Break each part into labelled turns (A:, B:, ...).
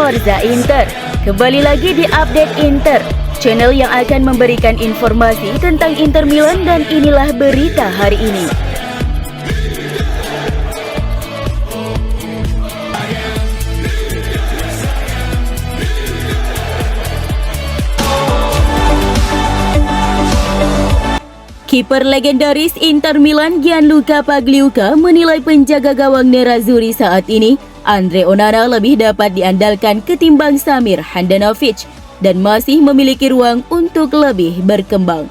A: Forza Inter. Kembali lagi di Update Inter, channel yang akan memberikan informasi tentang Inter Milan, dan inilah berita hari ini. Kiper legendaris Inter Milan Gianluca Pagliuca menilai penjaga gawang Nerazzurri saat ini, Andre Onana, lebih dapat diandalkan ketimbang Samir Handanovic dan masih memiliki ruang untuk lebih berkembang.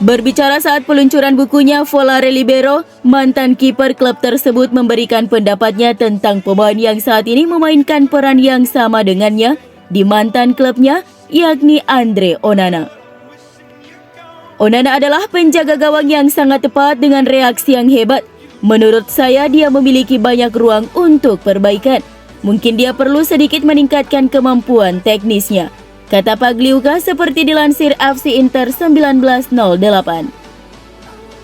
A: Berbicara saat peluncuran bukunya Volare Libero, mantan kiper klub tersebut memberikan pendapatnya tentang pemain yang saat ini memainkan peran yang sama dengannya di mantan klubnya, yakni Andre Onana. Onana adalah penjaga gawang yang sangat tepat dengan reaksi yang hebat. Menurut saya, dia memiliki banyak ruang untuk perbaikan. Mungkin dia perlu sedikit meningkatkan kemampuan teknisnya, kata Pagliuca seperti dilansir FC Inter 1908.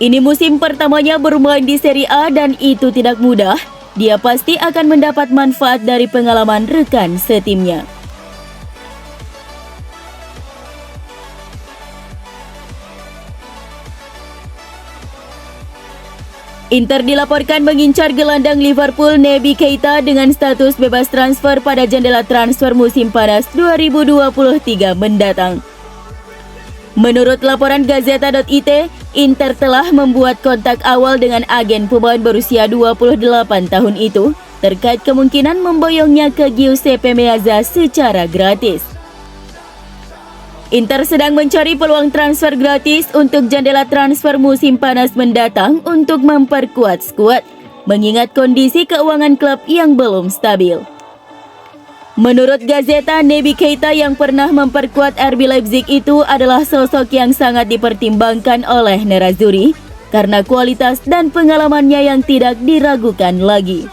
A: Ini musim pertamanya bermain di Serie A dan itu tidak mudah. Dia pasti akan mendapat manfaat dari pengalaman rekan setimnya. Inter dilaporkan mengincar gelandang Liverpool Naby Keita dengan status bebas transfer pada jendela transfer musim panas 2023 mendatang. Menurut laporan Gazeta.it, Inter telah membuat kontak awal dengan agen pemain berusia 28 tahun itu terkait kemungkinan memboyongnya ke Giuseppe Meazza secara gratis. Inter sedang mencari peluang transfer gratis untuk jendela transfer musim panas mendatang untuk memperkuat skuad, mengingat kondisi keuangan klub yang belum stabil. Menurut Gazeta, Naby Keita yang pernah memperkuat RB Leipzig itu adalah sosok yang sangat dipertimbangkan oleh Nerazzurri karena kualitas dan pengalamannya yang tidak diragukan lagi.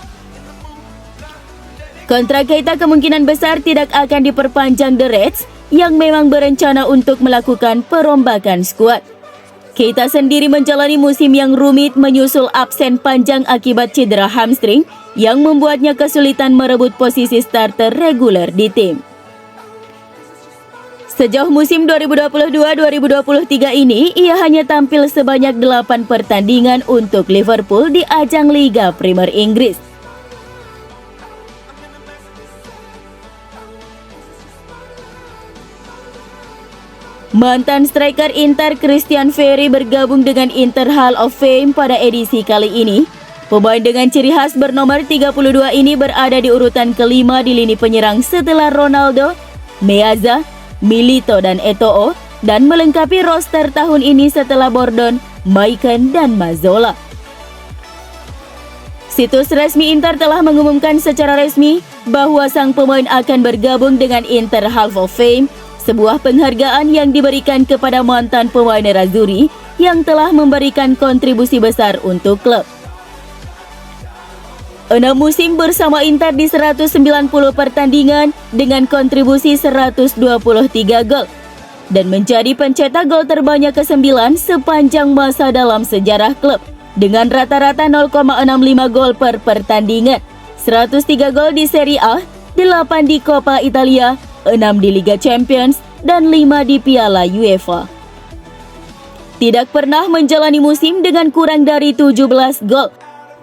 A: Kontrak Keita kemungkinan besar tidak akan diperpanjang The Reds, yang memang berencana untuk melakukan perombakan skuad. Keita sendiri menjalani musim yang rumit menyusul absen panjang akibat cedera hamstring yang membuatnya kesulitan merebut posisi starter reguler di tim. Sejauh musim 2022-2023 ini, ia hanya tampil sebanyak 8 pertandingan untuk Liverpool di ajang Liga Primer Inggris. Mantan striker Inter Christian Vieri bergabung dengan Inter Hall of Fame pada edisi kali ini. Pemain dengan ciri khas bernomor 32 ini berada di urutan kelima di lini penyerang setelah Ronaldo, Meazza, Milito dan Eto'o, dan melengkapi roster tahun ini setelah Bordon, Maicon dan Mazzola. Situs resmi Inter telah mengumumkan secara resmi bahwa sang pemain akan bergabung dengan Inter Hall of Fame, sebuah penghargaan yang diberikan kepada mantan pemain Nerazzurri yang telah memberikan kontribusi besar untuk klub. 6 musim bersama Inter di 190 pertandingan dengan kontribusi 123 gol dan menjadi pencetak gol terbanyak ke-9 sepanjang masa dalam sejarah klub dengan rata-rata 0,65 gol per pertandingan, 103 gol di Serie A, 8 di Coppa Italia, 6 di Liga Champions, dan 5 di Piala UEFA. Tidak pernah menjalani musim dengan kurang dari 17 gol.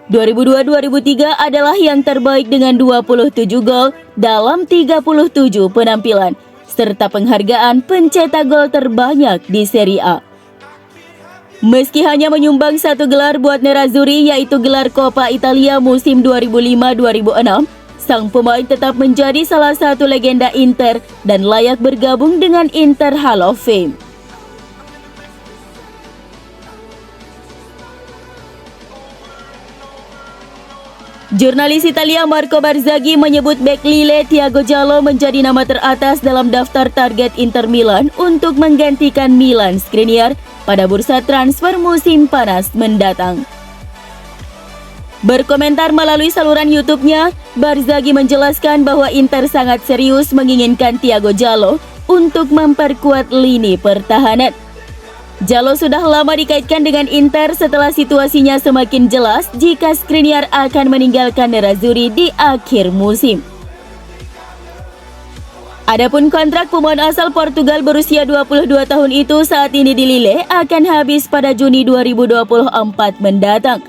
A: 2002-2003 adalah yang terbaik dengan 27 gol dalam 37 penampilan, serta penghargaan pencetak gol terbanyak di Serie A. Meski hanya menyumbang satu gelar buat Nerazzurri, yaitu gelar Coppa Italia musim 2005-2006, sang pemain tetap menjadi salah satu legenda Inter dan layak bergabung dengan Inter Hall of Fame. Jurnalis Italia Marco Barzaghi menyebut bek Lille Thiago Jallo menjadi nama teratas dalam daftar target Inter Milan untuk menggantikan Milan Skriniar pada bursa transfer musim panas mendatang. Berkomentar melalui saluran YouTube-nya, Barzaghi menjelaskan bahwa Inter sangat serius menginginkan Thiago Jallo untuk memperkuat lini pertahanan. Jallo sudah lama dikaitkan dengan Inter setelah situasinya semakin jelas jika Skriniar akan meninggalkan Nerazzurri di akhir musim. Adapun kontrak pemain asal Portugal berusia 22 tahun itu saat ini dililih akan habis pada Juni 2024 mendatang.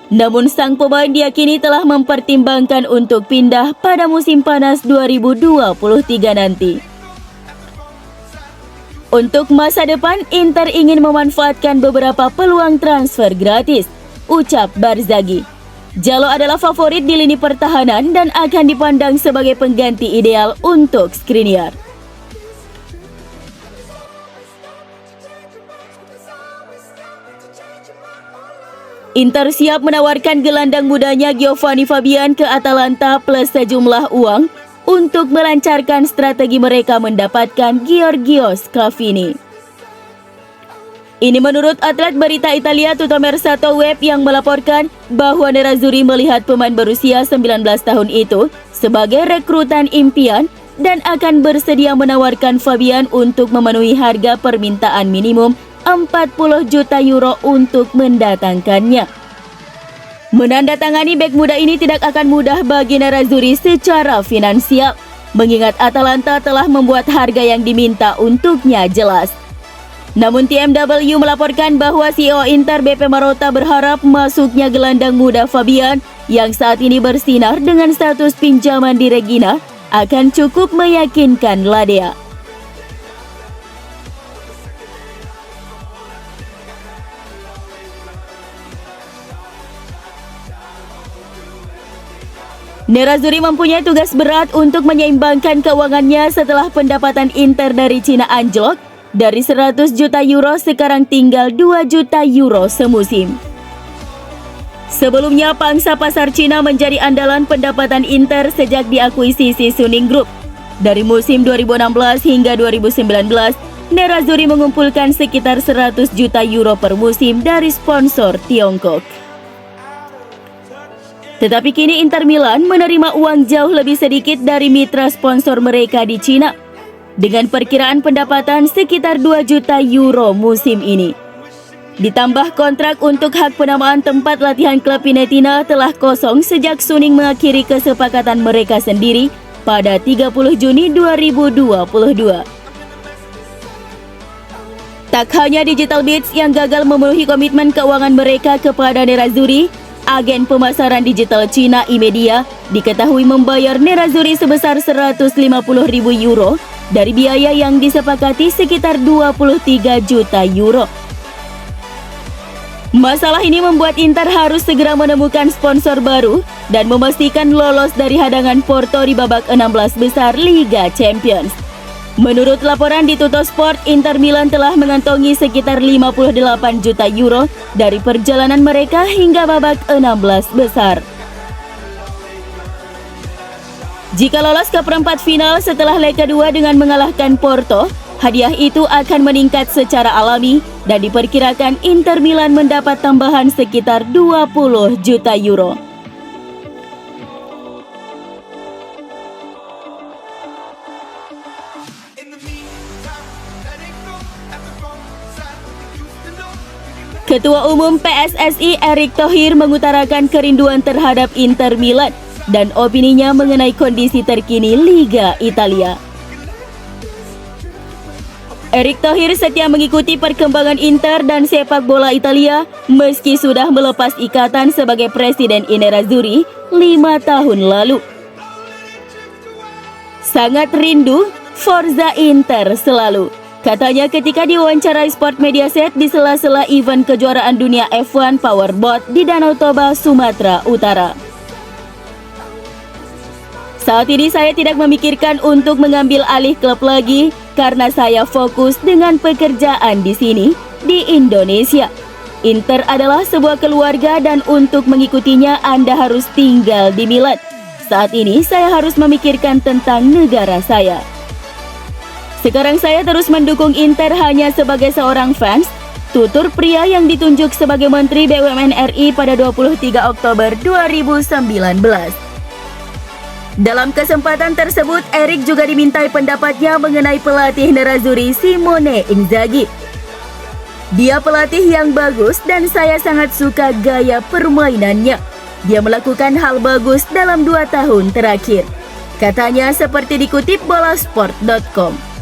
A: Namun sang pemain diyakini telah mempertimbangkan untuk pindah pada musim panas 2023 nanti. Untuk masa depan, Inter ingin memanfaatkan beberapa peluang transfer gratis, ucap Barzaghi. Jallo adalah favorit di lini pertahanan dan akan dipandang sebagai pengganti ideal untuk Skriniar. Inter siap menawarkan gelandang mudanya Giovanni Fabian ke Atalanta plus sejumlah uang untuk melancarkan strategi mereka mendapatkan Giorgio Scavini. Ini menurut atlet berita Italia Tuttomercato Web yang melaporkan bahwa Nerazzurri melihat pemain berusia 19 tahun itu sebagai rekrutan impian dan akan bersedia menawarkan Fabian untuk memenuhi harga permintaan minimum 40 juta euro untuk mendatangkannya. Menandatangani bek muda ini tidak akan mudah bagi Nerazzurri secara finansial, mengingat Atalanta telah membuat harga yang diminta untuknya jelas. Namun TMW melaporkan bahwa CEO Inter BP Marotta berharap masuknya gelandang muda Fabian yang saat ini bersinar dengan status pinjaman di Regina akan cukup meyakinkan Ladea. Nerazzurri mempunyai tugas berat untuk menyeimbangkan keuangannya setelah pendapatan Inter dari Cina anjlok dari 100 juta euro sekarang tinggal 2 juta euro semusim. Sebelumnya pangsa pasar Cina menjadi andalan pendapatan Inter sejak diakuisisi Suning Group. Dari musim 2016 hingga 2019, Nerazzurri mengumpulkan sekitar 100 juta euro per musim dari sponsor Tiongkok. Tetapi kini Inter Milan menerima uang jauh lebih sedikit dari mitra sponsor mereka di Cina, dengan perkiraan pendapatan sekitar 2 juta euro musim ini. Ditambah kontrak untuk hak penamaan tempat latihan klub Pinetina telah kosong sejak Suning mengakhiri kesepakatan mereka sendiri pada 30 Juni 2022. Tak hanya Digital Beats yang gagal memenuhi komitmen keuangan mereka kepada Nerazzurri, agen pemasaran digital Cina Imedia diketahui membayar Nerazzurri sebesar 150.000 euro dari biaya yang disepakati sekitar 23 juta euro. Masalah ini membuat Inter harus segera menemukan sponsor baru dan memastikan lolos dari hadangan Porto di babak 16 besar Liga Champions. Menurut laporan di Tuttosport, Inter Milan telah mengantongi sekitar 58 juta euro dari perjalanan mereka hingga babak 16 besar. Jika lolos ke perempat final setelah leg kedua dengan mengalahkan Porto, hadiah itu akan meningkat secara alami dan diperkirakan Inter Milan mendapat tambahan sekitar 20 juta euro. Ketua Umum PSSI Erick Thohir mengutarakan kerinduan terhadap Inter Milan dan opininya mengenai kondisi terkini Liga Italia. Erick Thohir setia mengikuti perkembangan Inter dan sepak bola Italia meski sudah melepas ikatan sebagai presiden Nerazzurri 5 tahun lalu. Sangat rindu Forza Inter selalu, katanya ketika diwawancarai Sport Mediaset di sela-sela event kejuaraan dunia F1 Powerboat di Danau Toba, Sumatera Utara. Saat ini saya tidak memikirkan untuk mengambil alih klub lagi karena saya fokus dengan pekerjaan di sini, di Indonesia. Inter adalah sebuah keluarga dan untuk mengikutinya Anda harus tinggal di Milan. Saat ini saya harus memikirkan tentang negara saya. Sekarang saya terus mendukung Inter hanya sebagai seorang fans, tutur pria yang ditunjuk sebagai Menteri BUMN RI pada 23 Oktober 2019. Dalam kesempatan tersebut, Erick juga dimintai pendapatnya mengenai pelatih Nerazzurri Simone Inzaghi. Dia pelatih yang bagus dan saya sangat suka gaya permainannya. Dia melakukan hal bagus dalam 2 tahun terakhir. Katanya seperti dikutip bolasport.com.